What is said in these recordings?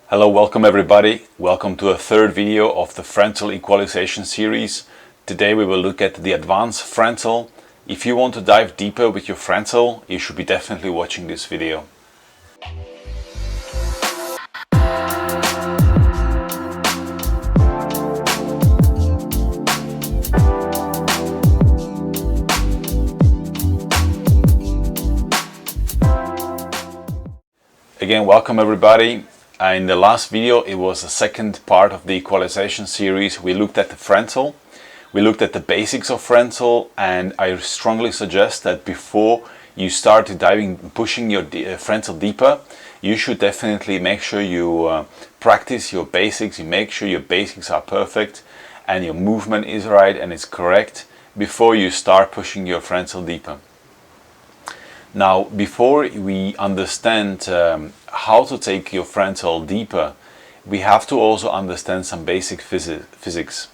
Hello, welcome everybody. Welcome to a third video of the Frenzel equalization series. Today we will look at the advanced Frenzel. If you want to dive deeper with your Frenzel, you should be definitely watching this video. Again, welcome everybody. In the last video, it was the second part of the equalization series. We looked at the Frenzel, we looked at the basics of Frenzel, and I strongly suggest that before you start pushing your Frenzel deeper, you should definitely make sure you practice your basics, you make sure your basics are perfect and your movement is right and it's correct before you start pushing your Frenzel deeper. Now, before we understand how to take your Frenzel deeper, we have to also understand some basic physics.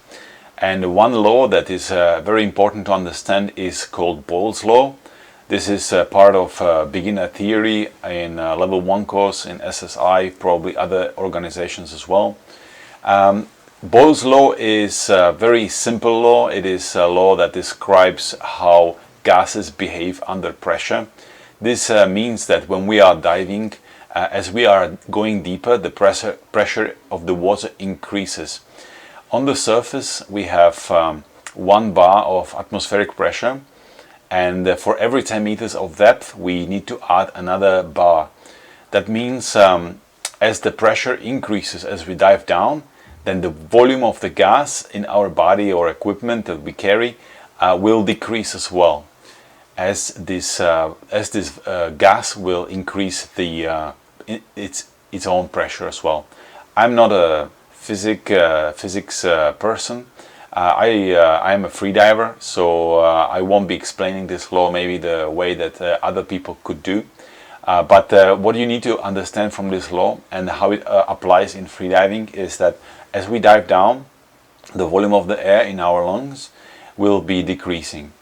And one law that is very important to understand is called Boyle's law. This is part of beginner theory in level 1 course in SSI, probably other organizations as well. Boyle's law is a very simple law. It is a law that describes how gases behave under pressure. This means that when we are diving, as we are going deeper, the pressure of the water increases. On the surface we have 1 bar of atmospheric pressure, and for every 10 meters of depth we need to add another bar. That means as the pressure increases as we dive down, then the volume of the gas in our body or equipment that we carry will decrease as well, as this gas will increase its own pressure as well. I'm not a physics person. I'm a freediver, so I won't be explaining this law maybe the way that other people could do. But what you need to understand from this law and how it applies in freediving is that as we dive down, the volume of the air in our lungs will be decreasing.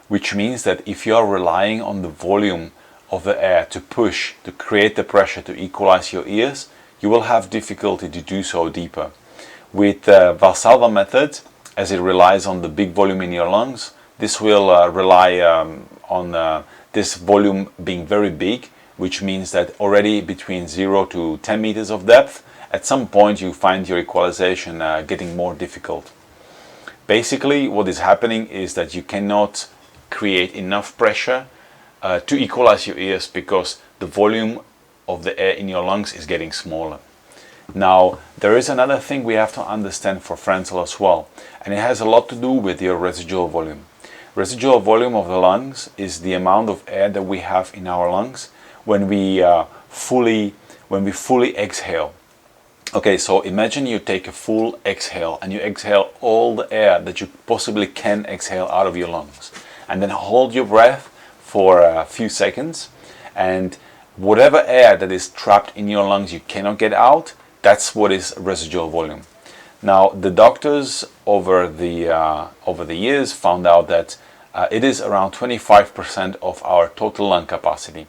Which means that if you are relying on the volume of the air to push, to create the pressure, to equalize your ears, you will have difficulty to do so deeper. With the Valsalva method, as it relies on the big volume in your lungs, this will rely on this volume being very big, which means that already between 0 to 10 meters of depth, at some point you find your equalization getting more difficult. Basically, what is happening is that you cannot create enough pressure to equalize your ears because the volume of the air in your lungs is getting smaller. Now, there is another thing we have to understand for Frenzel as well, and it has a lot to do with your residual volume. Residual volume of the lungs is the amount of air that we have in our lungs when we fully exhale. Okay, so imagine you take a full exhale and you exhale all the air that you possibly can exhale out of your lungs. And then hold your breath for a few seconds, and whatever air that is trapped in your lungs you cannot get out, that's what is residual volume. Now, the doctors over the years found out that it is around 25% of our total lung capacity.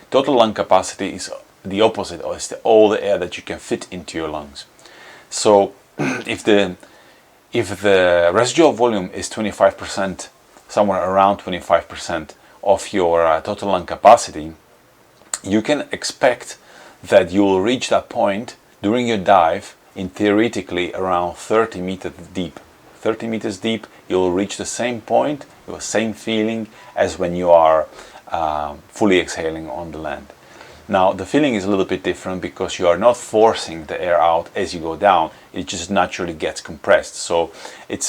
Total lung capacity is the opposite, or it's all the air that you can fit into your lungs. So if the residual volume is 25%, somewhere around 25% of your total lung capacity, you can expect that you will reach that point during your dive in theoretically around 30 meters deep. 30 meters deep, you will reach the same point, the same feeling as when you are fully exhaling on the land. Now, the feeling is a little bit different because you are not forcing the air out as you go down. It just naturally gets compressed. So it's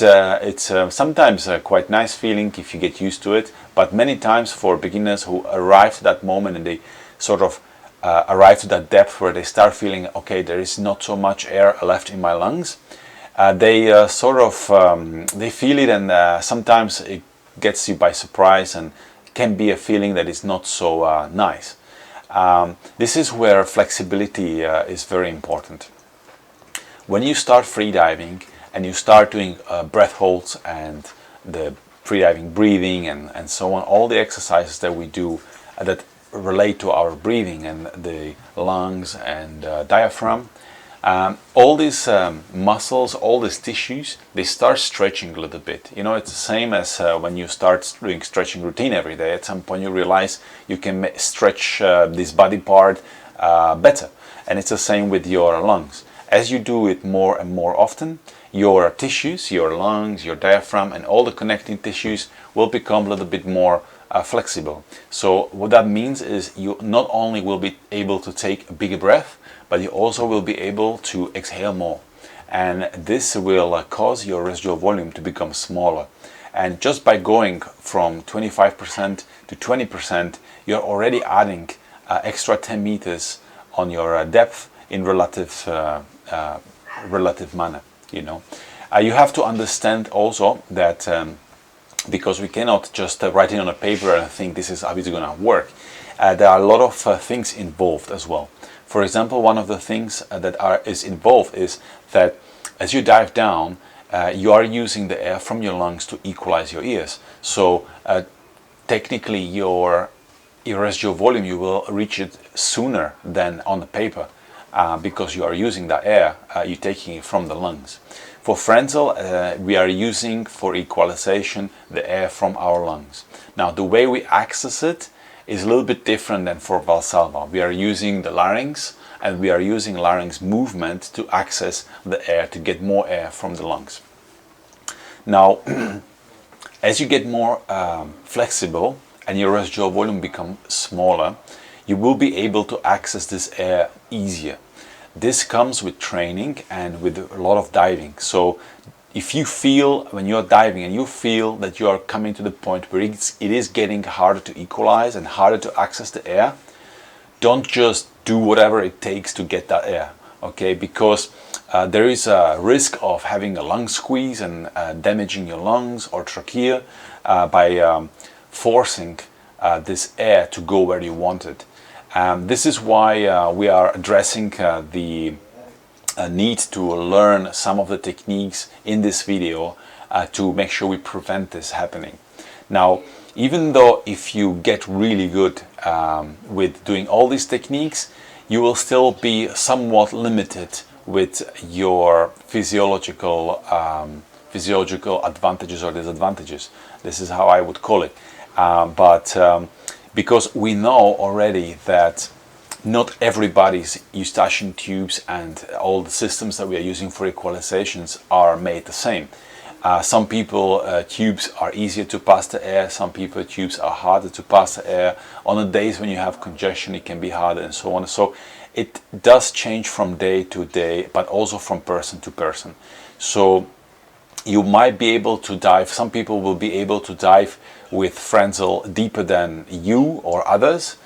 sometimes a quite nice feeling if you get used to it. But many times for beginners who arrive to that moment and they sort of arrive to that depth where they start feeling, okay, there is not so much air left in my lungs, they they feel it, and sometimes it gets you by surprise and can be a feeling that is not so nice. This is where flexibility is very important. When you start freediving and you start doing breath holds and the freediving breathing and so on, all the exercises that we do that relate to our breathing and the lungs and diaphragm, All these muscles, all these tissues, they start stretching a little bit. You know, it's the same as when you start doing stretching routine every day. At some point you realize you can stretch this body part better. And it's the same with your lungs. As you do it more and more often, your tissues, your lungs, your diaphragm, and all the connecting tissues will become a little bit more flexible. So what that means is you not only will be able to take a bigger breath, but you also will be able to exhale more. And this will cause your residual volume to become smaller. And just by going from 25% to 20%, you're already adding extra 10 meters on your depth in relative manner. You know, you have to understand also that because we cannot just write it on a paper and think this is how it's going to work. There are a lot of things involved as well. For example, one of the things that is involved is that as you dive down, you are using the air from your lungs to equalize your ears. So technically your residual volume, you will reach it sooner than on the paper because you are using the air, you're taking it from the lungs. For Frenzel, we are using for equalization the air from our lungs. Now the way we access it is a little bit different than for Valsalva. We are using the larynx and we are using larynx movement to access the air, to get more air from the lungs. Now, as you get more flexible and your residual volume becomes smaller, you will be able to access this air easier. This comes with training and with a lot of diving. So if you feel when you're diving and you feel that you are coming to the point where it is getting harder to equalize and harder to access the air, don't just do whatever it takes to get that air, okay? Because there is a risk of having a lung squeeze and damaging your lungs or trachea by forcing this air to go where you want it. This is why we are addressing the need to learn some of the techniques in this video to make sure we prevent this happening. Now, even though if you get really good with doing all these techniques, you will still be somewhat limited with your physiological advantages or disadvantages. This is how I would call it. Because we know already that not everybody's eustachian tubes and all the systems that we are using for equalizations are made the same. Some people tubes are easier to pass the air, some people tubes are harder to pass the air. On the days when you have congestion it can be harder and so on. So it does change from day to day, but also from person to person. So you might be able to dive, some people will be able to dive with Frenzel deeper than you or others.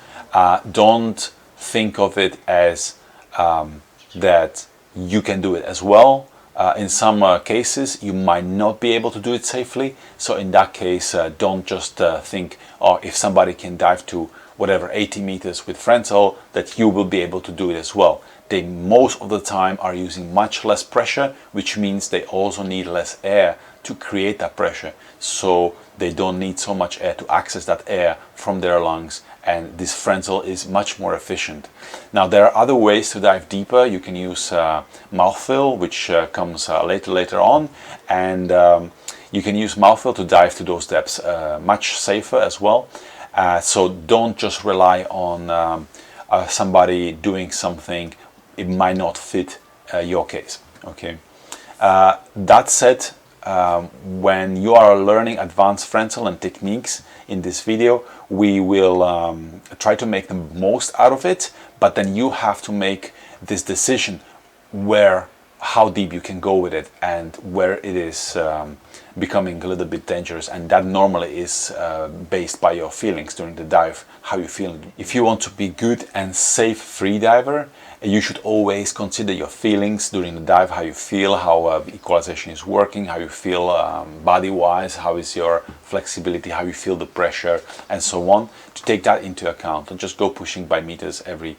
Don't think of it as that you can do it as well. In some cases you might not be able to do it safely, so in that case don't just think, oh, if somebody can dive to whatever 80 meters with Frenzel that you will be able to do it as well. They most of the time are using much less pressure, which means they also need less air to create that pressure, so they don't need so much air to access that air from their lungs, and this Frenzel is much more efficient. Now there are other ways to dive deeper. You can use mouthfill, which comes later on, and you can use mouthfill to dive to those depths much safer as well. So don't just rely on somebody doing something. It might not fit your case, okay? That said, when you are learning advanced Frenzel and techniques in this video, we will try to make the most out of it, but then you have to make this decision how deep you can go with it and where it is becoming a little bit dangerous, and that normally is based by your feelings during the dive, how you feel. If you want to be good and safe freediver, you should always consider your feelings during the dive, how you feel, how equalization is working, how you feel body-wise, how is your flexibility, how you feel the pressure, and so on, to take that into account and just go pushing by meters every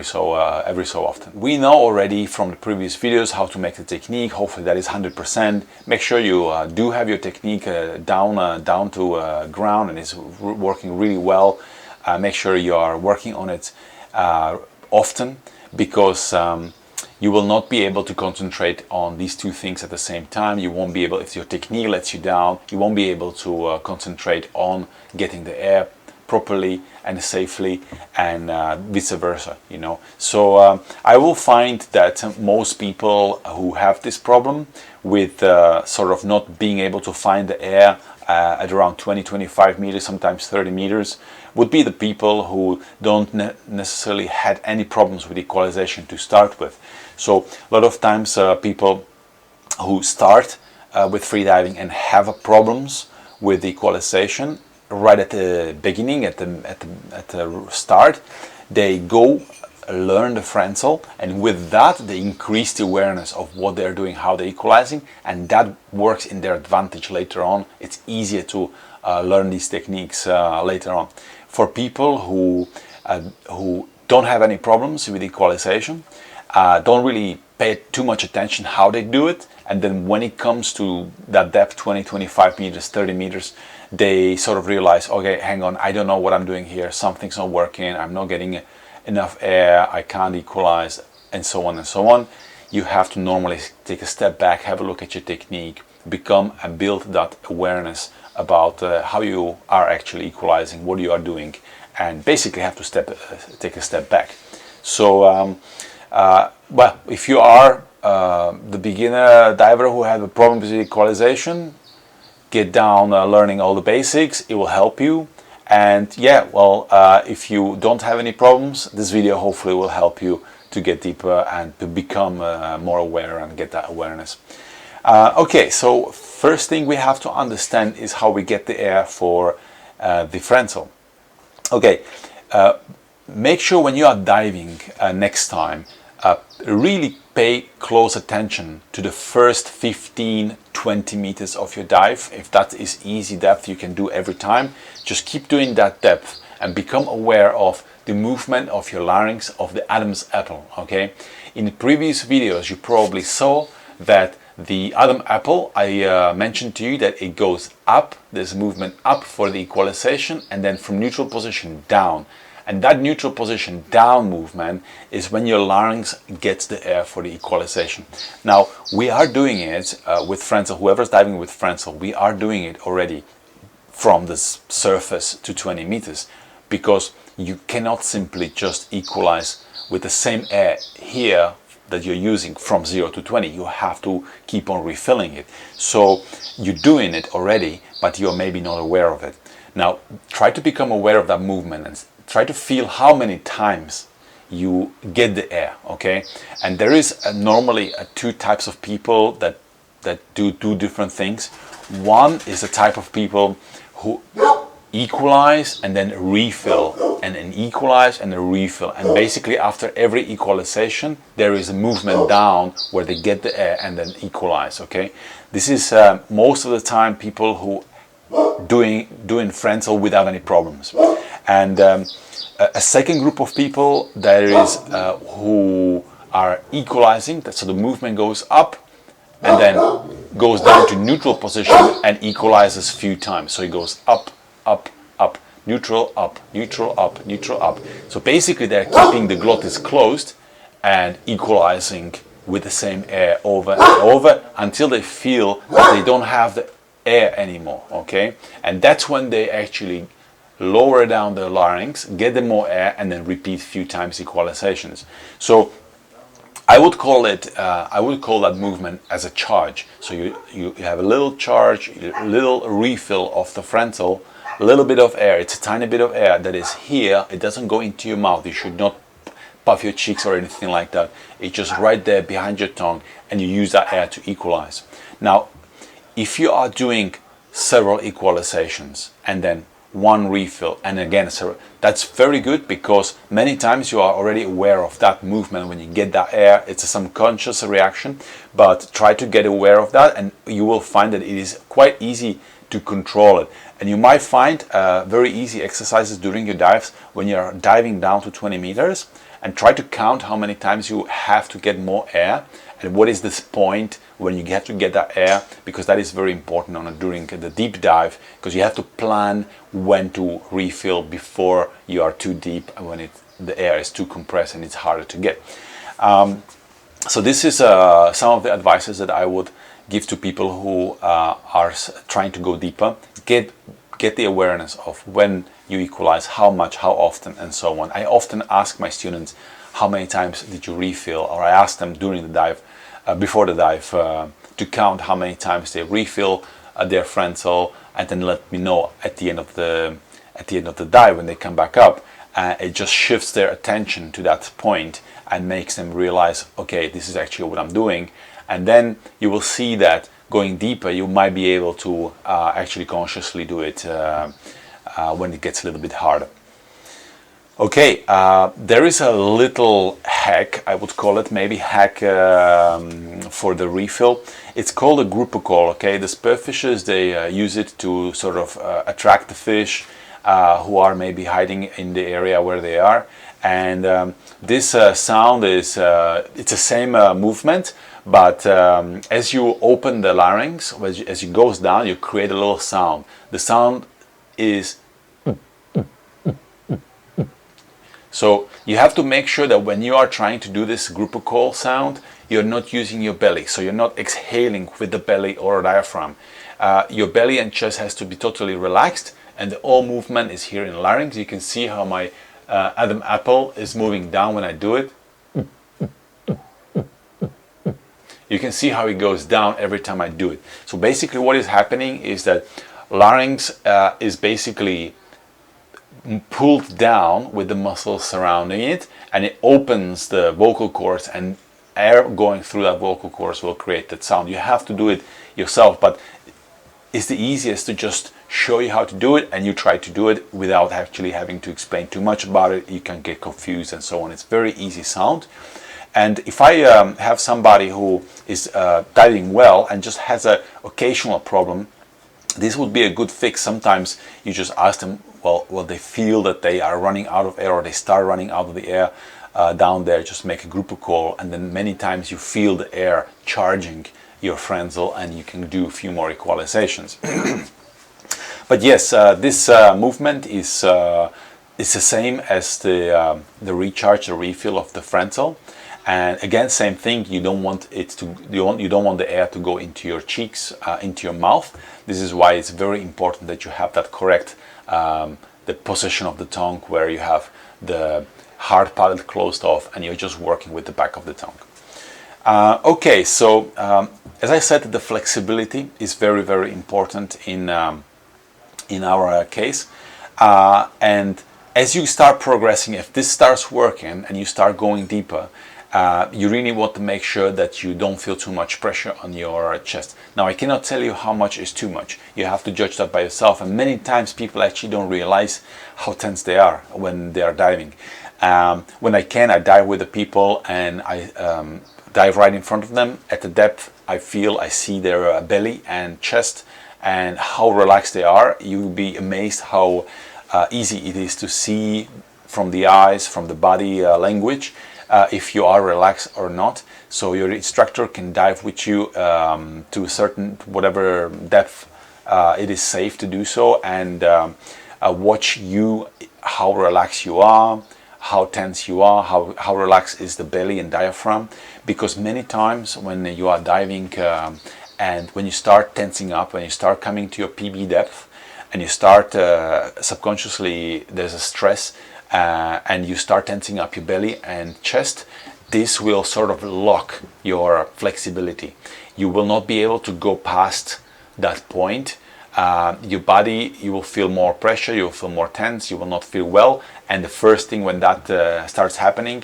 so often. We know already from the previous videos how to make the technique. Hopefully that is 100%. Make sure you do have your technique down to ground and it's working really well. Make sure you are working on it often, because you will not be able to concentrate on these two things at the same time. You won't be able, if your technique lets you down, you won't be able to concentrate on getting the air properly and safely, and vice versa, you know. So I will find that most people who have this problem with sort of not being able to find the air at around 20-25 meters, sometimes 30 meters, would be the people who don't necessarily had any problems with equalization to start with. So a lot of times people who start with freediving and have problems with equalization right at the beginning, at the start, they go learn the Frenzel, and with that they increase the awareness of what they're doing, how they're equalizing, and that works in their advantage later on. It's easier to learn these techniques later on. For people who don't have any problems with equalization, don't really pay too much attention how they do it, and then when it comes to that depth, 20-25 meters, 30 meters, they sort of realize, okay, hang on, I don't know what I'm doing here, something's not working, I'm not getting enough air, I can't equalize, and so on and so on. You have to normally take a step back, have a look at your technique, become and build that awareness about how you are actually equalizing, what you are doing, and basically have to take a step back. So well, if you are the beginner diver who have a problem with equalization, get down learning all the basics, it will help you. And yeah, well, if you don't have any problems, this video hopefully will help you to get deeper and to become more aware and get that awareness. Okay, so first thing we have to understand is how we get the air for the Frenzel. Okay, make sure when you are diving next time, really pay close attention to the first 15-20 meters of your dive. If that is easy depth you can do every time, just keep doing that depth and become aware of the movement of your larynx, of the Adam's apple. Okay, in the previous videos you probably saw that the Adam apple, I mentioned to you that it goes up, there's movement up for the equalization, and then from neutral position down. And that neutral position down movement is when your larynx gets the air for the equalization. Now, we are doing it with Frenzel, whoever's diving with Frenzel, we are doing it already from the surface to 20 meters, because you cannot simply just equalize with the same air here that you're using from 0 to 20. You have to keep on refilling it. So you're doing it already, but you're maybe not aware of it. Now, try to become aware of that movement and try to feel how many times you get the air, okay? And there is normally two types of people that do different things. One is the type of people who equalize and then refill, and then equalize and then refill. And basically after every equalization, there is a movement down where they get the air and then equalize, okay? This is most of the time people who doing Frenzel without any problems. And a second group of people there is who are equalizing, so the movement goes up and then goes down to neutral position and equalizes a few times. So it goes up, up, up, neutral, up, neutral, up, neutral, up. So basically they're keeping the glottis closed and equalizing with the same air over and over until they feel that they don't have the air anymore, okay? And that's when they actually lower down the larynx, get them more air, and then repeat a few times equalizations. So I would call it, I would call that movement as a charge. So you have a little charge, a little refill of the Frenzel, a little bit of air. It's a tiny bit of air that is here. It doesn't go into your mouth. You should not puff your cheeks or anything like that. It's just right there behind your tongue, and you use that air to equalize. Now, if you are doing several equalizations and then one refill and again several, that's very good, because many times you are already aware of that movement when you get that air. It's a subconscious reaction, but try to get aware of that and you will find that it is quite easy to control it. And you might find very easy exercises during your dives when you're diving down to 20 meters, and try to count how many times you have to get more air and what is this point when you have to get that air, because that is very important during the deep dive, because you have to plan when to refill before you are too deep and when the air is too compressed and it's harder to get. So this is some of the advices that I would give to people who are trying to go deeper. Get the awareness of when you equalize, how much, how often, and so on. I often ask my students, how many times did you refill? Or I ask them during the dive, before the dive, to count how many times they refill their Frenzel, and then let me know at the end of the dive when they come back up. It just shifts their attention to that point and makes them realize, okay, this is actually what I'm doing. And then you will see that going deeper, you might be able to actually consciously do it when it gets a little bit harder. Okay, there is a little hack, I would call it, maybe hack for the refill. It's called a grouper call. Okay, the spearfishers, they use it to sort of attract the fish who are maybe hiding in the area where they are. And this sound is, it's the same movement, but as you open the larynx, as it goes down, you create a little sound. The sound is, so you have to make sure that when you are trying to do this grouper call sound, you're not using your belly. So you're not exhaling with the belly or diaphragm. Your belly and chest has to be totally relaxed, and the all movement is here in the larynx. You can see how my Adam apple is moving down when I do it. You can see how it goes down every time I do it. So basically what is happening is that larynx is basically pulled down with the muscles surrounding it, and it opens the vocal cords, and air going through that vocal cords will create that sound. You have to do it yourself, but it's the easiest to just show you how to do it, and you try to do it without actually having to explain too much about it. You can get confused and so on. It's very easy sound. And if I have somebody who is diving well and just has an occasional problem, this would be a good fix. Sometimes you just ask them, well, they feel that they are running out of air, or they start running out of the air down there, just make a grouper call, and then many times you feel the air charging your Frenzel, and you can do a few more equalizations. But yes, this movement is the same as the recharge, the refill of the Frenzel. And again, same thing. You don't want it to. You don't want the air to go into your cheeks, into your mouth. This is why it's very important that you have that correct, the position of the tongue, where you have the hard palate closed off, and you're just working with the back of the tongue. Okay, so as I said, the flexibility is very, very important in our case, and as you start progressing, if this starts working and you start going deeper, you really want to make sure that you don't feel too much pressure on your chest. Now, I cannot tell you how much is too much. You have to judge that by yourself, and many times people actually don't realize how tense they are when they are diving. When I can, I dive with the people, and I dive right in front of them at the depth. I see their belly and chest and how relaxed they are. You'll be amazed how easy it is to see from the eyes, from the body language, if you are relaxed or not. So your instructor can dive with you to a certain, whatever depth it is safe to do so, and watch you, how relaxed you are, how tense you are, how relaxed is the belly and diaphragm. Because many times when you are diving and when you start tensing up, when you start coming to your PB depth, and you start subconsciously, there's a stress, and you start tensing up your belly and chest, this will sort of lock your flexibility. You will not be able to go past that point. Your body, you will feel more pressure, you will feel more tense, you will not feel well, and the first thing when that starts happening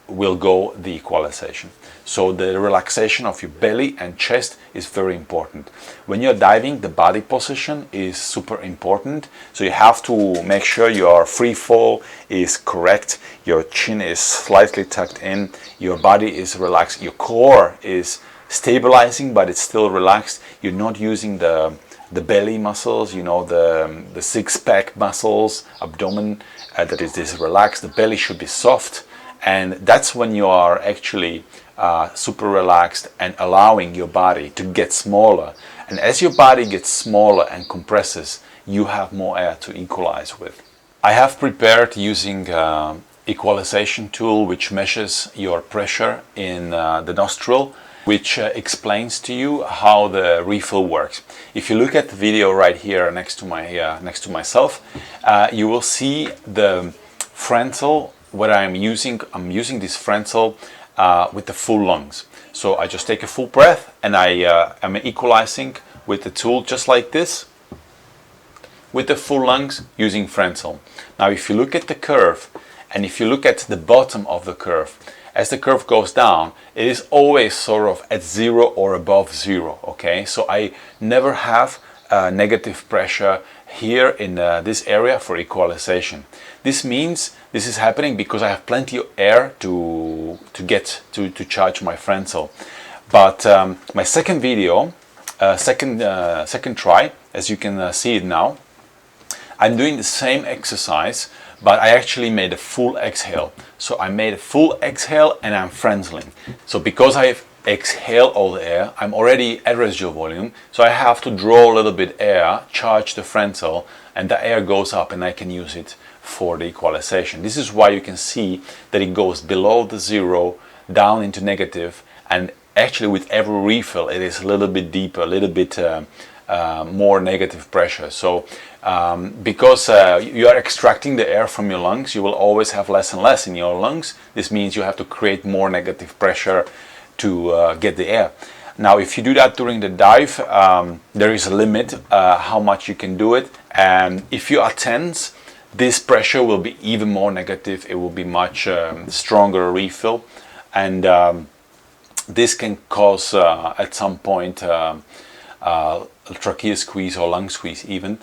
will go the equalization. So the relaxation of your belly and chest is very important. When you're diving, the body position is super important. So you have to make sure your free fall is correct, your chin is slightly tucked in, your body is relaxed, your core is stabilizing but it's still relaxed. You're not using the belly muscles, you know, the six-pack muscles, abdomen, that is relaxed. The belly should be soft, and that's when you are actually super relaxed and allowing your body to get smaller. And as your body gets smaller and compresses, you have more air to equalize with. I have prepared using equalization tool which measures your pressure in the nostril, which explains to you how the refill works. If you look at the video right here next to myself, you will see the Frenzel. What I'm using this Frenzel with the full lungs. So I just take a full breath and I am equalizing with the tool just like this, with the full lungs using Frenzel. Now if you look at the curve and if you look at the bottom of the curve, as the curve goes down, it is always sort of at 0 or above 0, okay? So I never have negative pressure here in this area for equalization. This means this is happening because I have plenty of air to charge my Frenzel. But my second video, second try, as you can see it now, I'm doing the same exercise, but I actually made a full exhale. So I made a full exhale and I'm Frenzeling. So because I've exhaled all the air, I'm already at residual volume, so I have to draw a little bit air, charge the Frenzel, and the air goes up and I can use it for the equalization. This is why you can see that it goes below the 0, down into negative, and actually with every refill it is a little bit deeper, a little bit more negative pressure. So because you are extracting the air from your lungs, you will always have less and less in your lungs. This means you have to create more negative pressure to get the air. Now if you do that during the dive, there is a limit how much you can do it, and if you are tense, this pressure will be even more negative. It will be much stronger refill, and this can cause at some point trachea squeeze or lung squeeze even.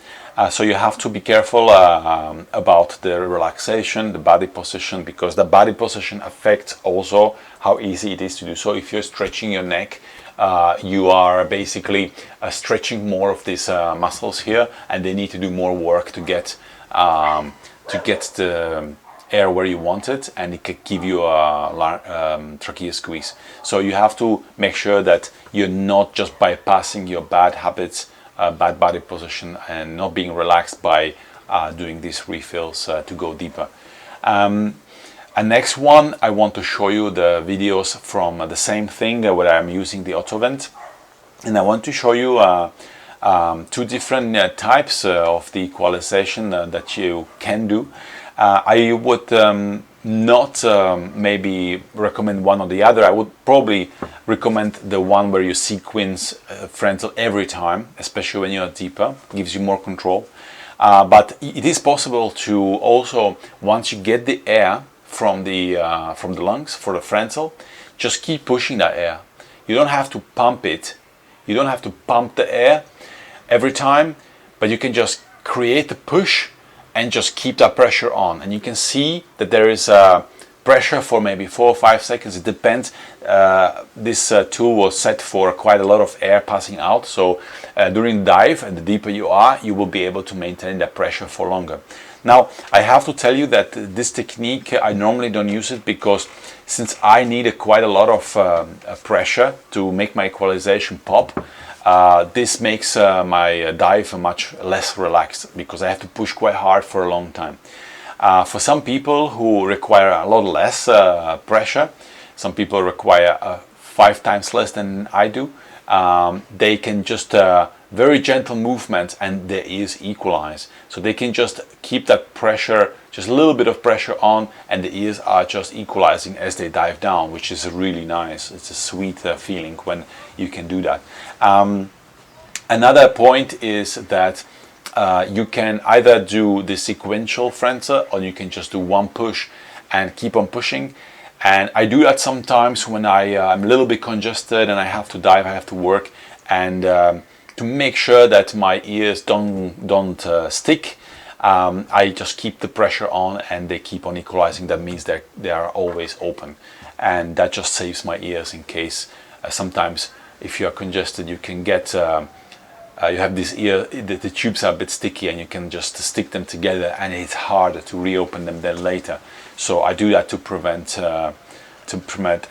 So you have to be careful about the relaxation, the body position, because the body position affects also how easy it is to do. So if you're stretching your neck, you are basically stretching more of these muscles here, and they need to do more work to get the air where you want it, and it can give you a trachea squeeze. So you have to make sure that you're not just bypassing your bad habits, bad body position, and not being relaxed by doing these refills to go deeper. And next one, I want to show you the videos from the same thing where I'm using the autovent, and I want to show you two different types of the equalization that you can do. I would not maybe recommend one or the other. I would probably recommend the one where you sequence Frenzel every time, especially when you're deeper. It gives you more control. But it is possible to also, once you get the air from the lungs for the Frenzel, just keep pushing that air. You don't have to pump it. You don't have to pump the air every time, but you can just create the push and just keep that pressure on, and you can see that there is pressure for maybe 4 or 5 seconds. It depends. This tool was set for quite a lot of air passing out, so during dive, and the deeper you are, you will be able to maintain that pressure for longer. Now I have to tell you that this technique, I normally don't use it, because since I need quite a lot of pressure to make my equalization pop, this makes my dive much less relaxed, because I have to push quite hard for a long time. For some people who require a lot less pressure, some people require 5 times less than I do, they can just very gentle movements and their ears equalize. So they can just keep that pressure, just a little bit of pressure on, and the ears are just equalizing as they dive down, which is really nice. It's a sweet feeling when you can do that. Another point is that you can either do the sequential Frenzel, or you can just do one push and keep on pushing. And I do that sometimes when I'm a little bit congested and I have to dive, I have to work, and to make sure that my ears don't stick, I just keep the pressure on and they keep on equalizing. That means they are always open, and that just saves my ears in case sometimes if you are congested, you can get you have this ear, the tubes are a bit sticky, and you can just stick them together, and it's harder to reopen them then later. So I do that to prevent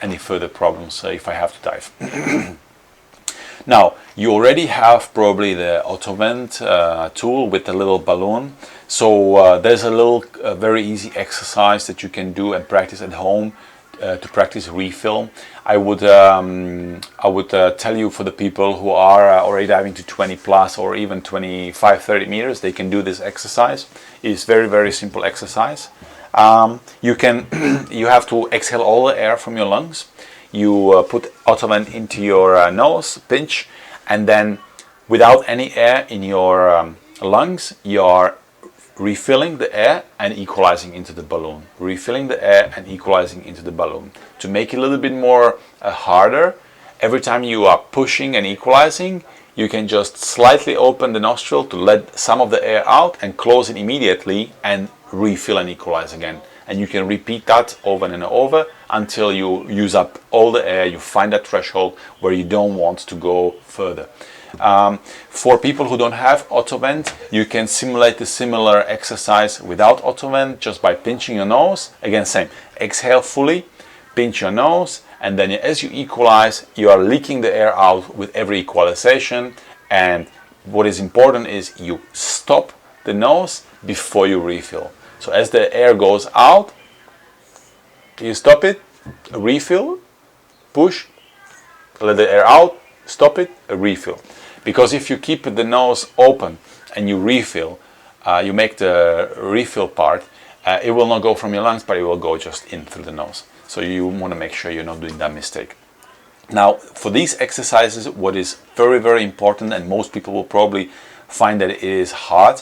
any further problems if I have to dive. Now, you already have probably the auto-vent tool with the little balloon. So there's a little very easy exercise that you can do and practice at home to practice refill. I would tell you, for the people who are already diving to 20 plus or even 25-30 meters, they can do this exercise. It's very simple exercise. You have to exhale all the air from your lungs. You put auto-vent into your nose, pinch, and then without any air in your lungs, you are refilling the air and equalizing into the balloon. Refilling the air and equalizing into the balloon. To make it a little bit more harder, every time you are pushing and equalizing, you can just slightly open the nostril to let some of the air out and close it immediately and refill and equalize again. And you can repeat that over and over until you use up all the air, you find that threshold where you don't want to go further. For people who don't have auto-vent, you can simulate a similar exercise without auto-vent just by pinching your nose. Again, same. Exhale fully, pinch your nose, and then as you equalize, you are leaking the air out with every equalization. And what is important is you stop the nose before you refill. So as the air goes out, you stop it, refill, push, let the air out, stop it, refill. Because if you keep the nose open and you refill, you make the refill part, it will not go from your lungs, but it will go just in through the nose. So you want to make sure you're not doing that mistake. Now, for these exercises, what is very important, and most people will probably find that it is hard,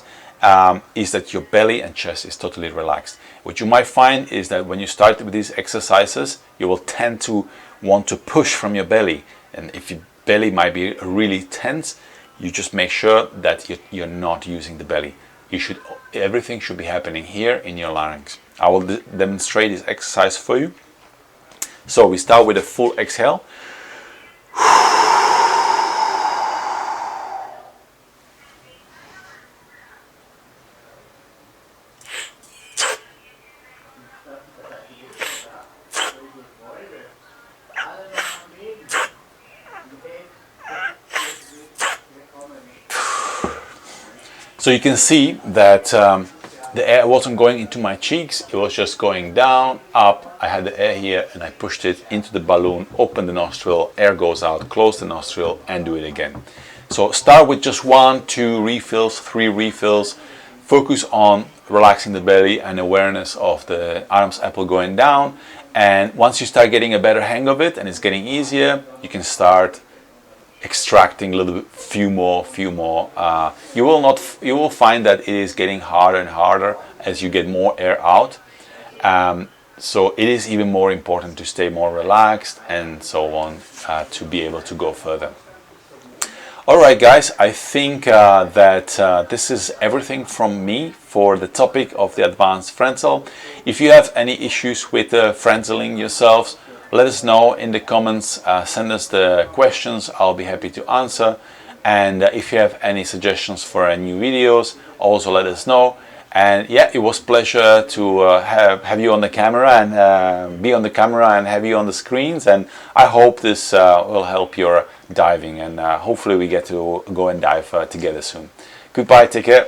is that your belly and chest is totally relaxed. What you might find is that when you start with these exercises, you will tend to want to push from your belly. And if your belly might be really tense, you just make sure that you're not using the belly. Everything should be happening here in your larynx. I will demonstrate this exercise for you. So we start with a full exhale. So you can see that the air wasn't going into my cheeks, it was just going down, up. I had the air here and I pushed it into the balloon, open the nostril, air goes out, close the nostril and do it again. So start with just 1, 2 refills, 3 refills. Focus on relaxing the belly and awareness of the Adam's apple going down. And once you start getting a better hang of it and it's getting easier, you can start extracting a little bit, few more. You will find that it is getting harder and harder as you get more air out. So it is even more important to stay more relaxed and so on to be able to go further. Alright guys, I think that this is everything from me for the topic of the advanced Frenzel. If you have any issues with Frenzeling yourselves, let us know in the comments, send us the questions, I'll be happy to answer. And if you have any suggestions for new videos, also let us know. And yeah, it was a pleasure to have you on the camera and be on the camera and have you on the screens. And I hope this will help your diving, and hopefully we get to go and dive together soon. Goodbye, take care.